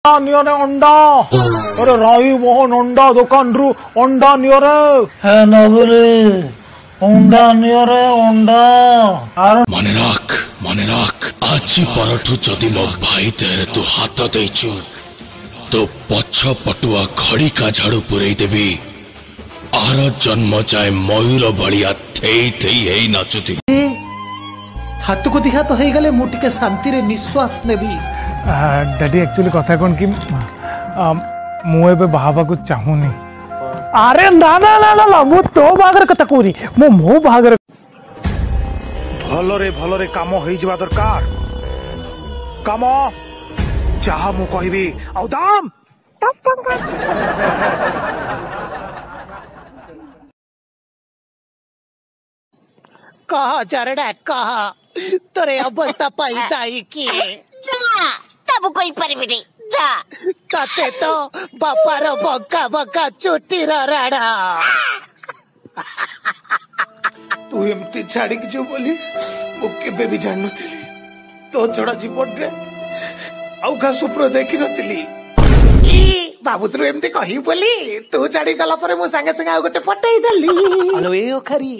नियोरे अंडा अरे राई मोहन अंडा दुकान रु अंडा नियोरे हे नगरे अंडा नियोरे अंडा मने राख आजी परठू जदि मो भाई तेरे तू हाथ देचु तो पछ पटुआ खड़ी का झाड़ू पुरई देवी आर जन्म जाए मयूर भलिया थेई थेई हेई नाचुथि हाथ को दिहा तो हे गले मुठी के शांति रे निश्वास नेबी डैडी एक्चुअली कथा कोन कि मु एबे बाहाबा को चाहूनी अरे ना ना ना ना मु तो बागर कथा कोनी मो बागर भलरे काम होई जबा दरकार काम चाहा मु कहबी औ दाम 10 टंका कहा चरड़ा कहा तोरे अवस्था पाई दाई की तब कोई परिमिति दा ताते तो बापार बका बका चुटी राड़ा तू एमती छाड़ी की जो बोली मु केबे भी जान नथिली तो छड़ा जीवन रे आउ का सुप्र देखि नथिली की बाबू तू एमती कहि बोली तू छाड़ी गला पर मु संगे संगे आ गोटे पटाई देली हेलो ए ओखरी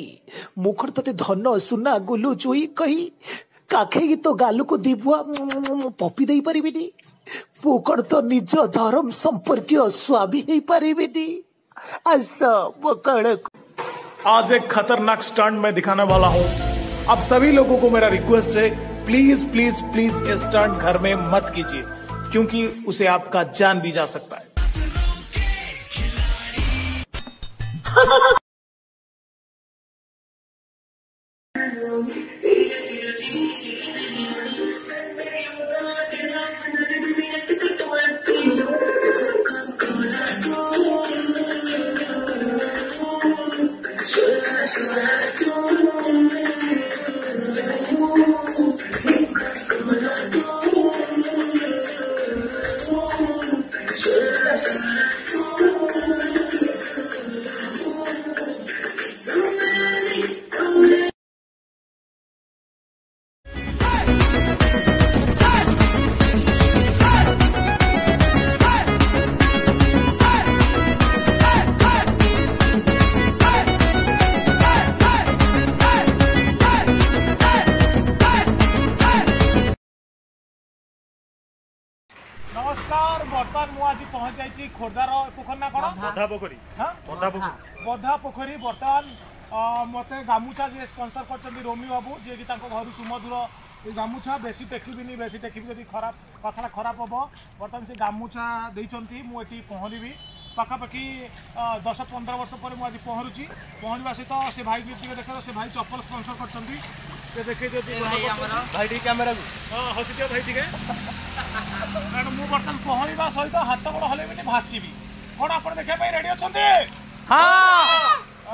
मुखर तते धन सुना गुलू चुई कही काखे तो गालू को दीबुआ पपी दे परिबिनी पुकड़ तो निज धर्म संपर्कीय स्वामी ही परिबिनी ऐसा पकड़ आज एक खतरनाक स्टंट मैं दिखाने वाला हूँ। अब सभी लोगों को मेरा रिक्वेस्ट है प्लीज प्लीज प्लीज ये स्टंट घर में मत कीजिए क्योंकि उसे आपका जान भी जा सकता है। नमस्कार बर्तमान मु आज पहुंच जाइए खोर्धार पोखर ना कौन बधा पोखरी बधा पोखरी बर्तमान मत गामुछा जी स्पॉन्सर कर रोमी बाबू जी कि घर सुमधुर ये गामुछा बेसी टेकिबिनी बेसी टेकिबी जब खराब कथा खराब हम बर्तमान से गामुछा देती मुझे पहरबी पाखापाखि 10-15 वर्ष पर मुझे पहरुची पहरवा सहित से भाई भी देख से भाई चप्पल स्पॉन्सर कर देखे भाई कैमेरा हसी दियो भाई टे कारण मु बर्तमान पहरवा सहित हाथ गोड़ हल्बी भाषी कौन आप देखा रेडी अच्छा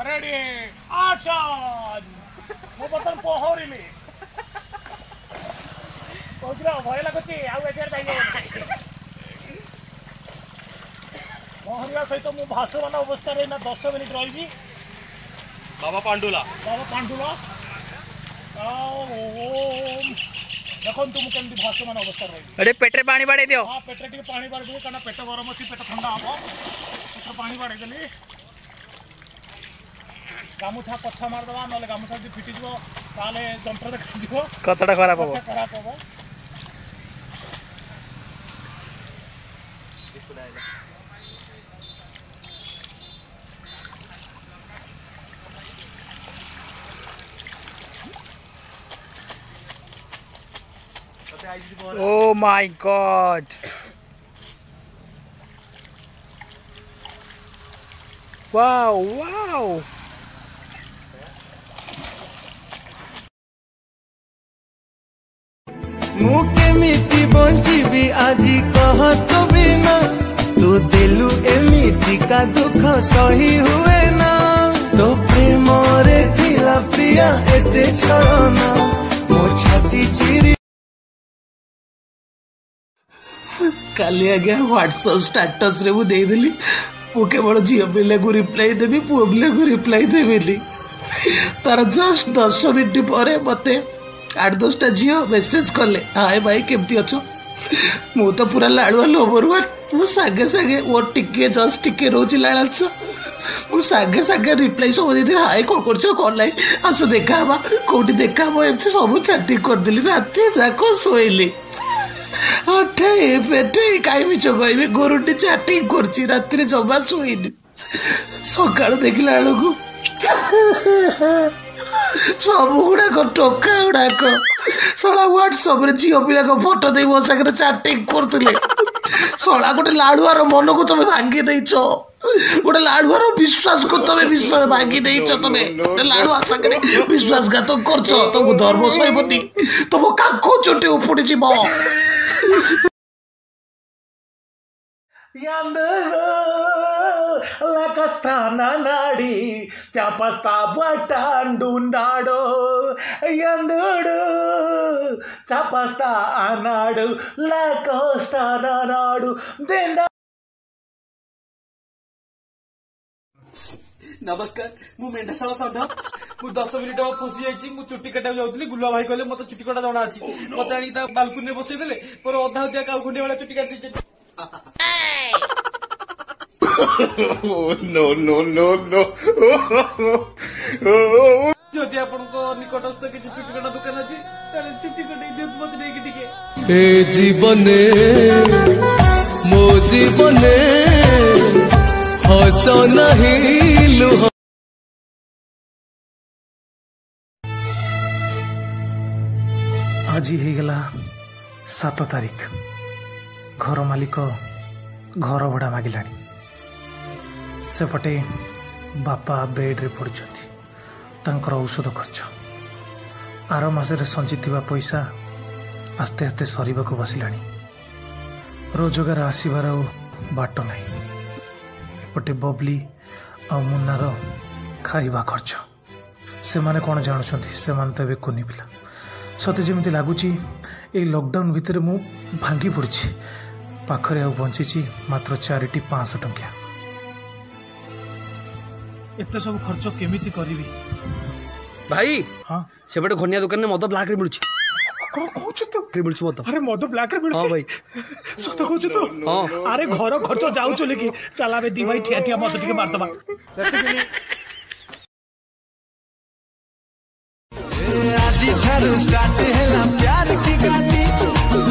रेडी अच्छा मु बर्तमान पहरली भय लगुच पहरवा सहित मु भाषमान अवस्था ना 10 मिनिट रही बाबा पांडुला देखो तुम कमी भाषमान अवस्था रही अरे पेटे पानी बाड़े दियो हाँ पेटे टी पानी बाड़ी दियो कारण पेट गरम अच्छी पेट ठंडा हम पेट पानी बाड़ी देली गामुछा पछा मारदेवा ना गामुछा जी फिटिज जंत्र देखा कतटा खराब हम Oh my God! Wow! Wow! मु केमिति बंचिबी आजी कह तो बिना तू दिलु एमिति का दुख सही हुए ना तो प्रेम रे थिला प्रिया एते छळना मो छाती चिरी काली आज्ञा व्हाट्सएप स्टेटस रे दे देली पु केवल झील पिले को रिप्लाई देवी पुओ पिले को रिप्लाई देवी तार जस्ट 10 मिनट पर मत 8-10टा झील मेसेज कले हाय भाई केमती अच्छो मु तो पूरा लाड़ुआ लोबरुआ मु सागे सागे वो टिके जस्ट टिके रोची लाळाच मु सागे सागे रिप्लाई सब दे हाय कौन करछो कौन लाई आस देखा बा कोठी देखा बा एमसे सब चाटी कर देली राती जाको सोइली अठे पेटे काई मिछो कहबे गोरुटी चाटिंग करची राती रे जबा सोइनी सकाळ देखिला बेलकू सब गुड़ाक टोका गुड़ाक सला व्हाट्सअप रे झील पिला फोटो दे मो सागर चाटिंग करथिले सला गोटे लाडुआर मन को तुम भांगी देइछ गोटे लाडुआर विश्वास को तुम विश्वास भांगी देइछ तुम लाडुआ सागरे विश्वासघात करछ तुमको धर्म सहिबनी तुम काको चोटे उपड़ी जीव లకస్తానా నాడి చపస్తాబటండున్నాడు యందుడు చపస్తా అన్నాడు లకస్తానా నాడు దెండ नमस्कार मु मेंढाशाला षंढ मु 10 मिनिट फसी जाइछि मु चुट्टी काटा जाउतली गुल्ला भाई कहले मते चुट्टी काटा जणा अछि मते आनी ता बालकुनी रे बसै देले पर अधा दिया काउ खुंडे वाला चुट्टी काट दिछि नो जदि आपनको निकटस्थ किछि चुट्टी काटा दुकान अछि ताले चुट्टी काटै दियत मते नै कि टिके ए जीवने मो जीवने हस नहीं लुह आज ही गला 7 तारीख घर मालिक घर भड़ा मागिलानी सेपटे बापा बेड रे पड़ुछंती तांकर औषध खर्च आर मासरे संचिथिबा पैसा आस्ते आस्ते सरीबाको बसिलानी रोजगार आसीबार बाट नाही एपटे बबली आ मुन्नार खाइबा खर्च से माने कौन जानुछंती से माने तो एबे कोनी पिला सते जेमती लागुची ए लॉकडाउन भितर मु भांगी पड़छि पाखरे आ बंचिची मात्र 4टी 500 टंकिया एते सब खर्च केमिति करिवि भाई हां सेबटे घनिया दुकान में मद ब्लैक रे मिलुछि कौन कहू तू मिलुछि मद अरे मद ब्लैक रे मिलुछि हां भाई सत कहू तू हां अरे घर खर्च जाउ चले कि चलावे दी भाई ठिया ठिया मद टिके मारतबा आजी ठारू स्टार्ट हैला प्यार की गाड़ी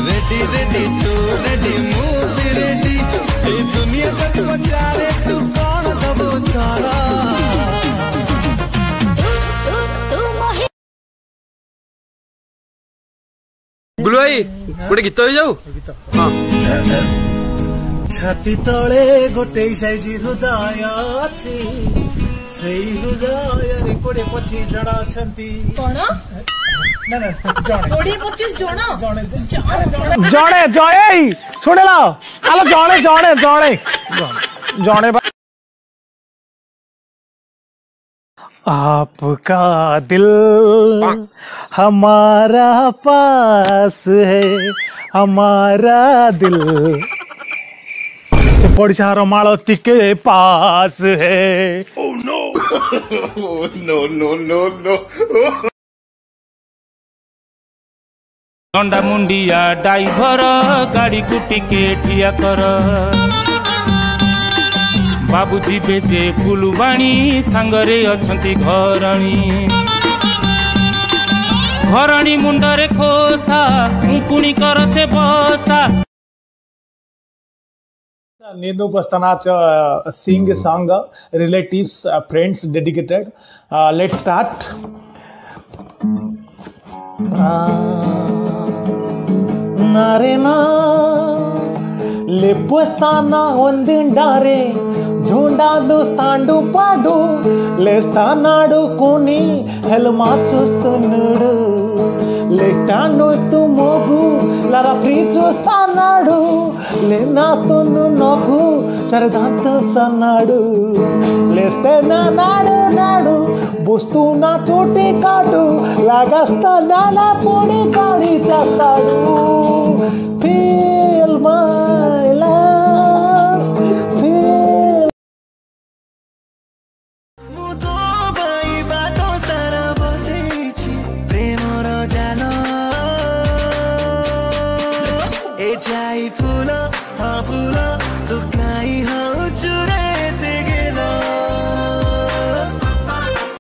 रेडी रेडी तू रेडी मूव रेडी ए दुनिया तक पचारे तू कौन दबो तारा गुलु भाई गोटे गीत हो जाऊ हां छाती तले गोटे साइज हृदय अछि सेई हृदय रे कोड़े 25 जण अछंती कोन ना ना जणे 25 जण जणे जणे सुनेला हालो जणे जणे जणे जणे आपका दिल हमारा पास है हमारा दिल से पड़िसार मालती के पास है ओह नो नो गंडा मुंडिया ड्राइवर गाड़ी को टिके ठिया कर बाबूजी बेजे फुलवाणी सांगरे अछंती घरणी मुंडरे खोसा मुकुणी कर से बसा Nenu Pastanach sing a song, relatives, friends dedicated. Let's start. Narena Lepustana ondindare Junda dostandu padu Lestanadu kuni helma chustunudu Letanustu mogu lara prichustanadu Lenatunu nogu charadantu sanadu Lestena nadu nadu Bustuna chuti kadu Lagasta dala puni kadi chastadu Feel my love Feel मुदो भाई बाटो सारा बसेछि Premiere जाल ए तू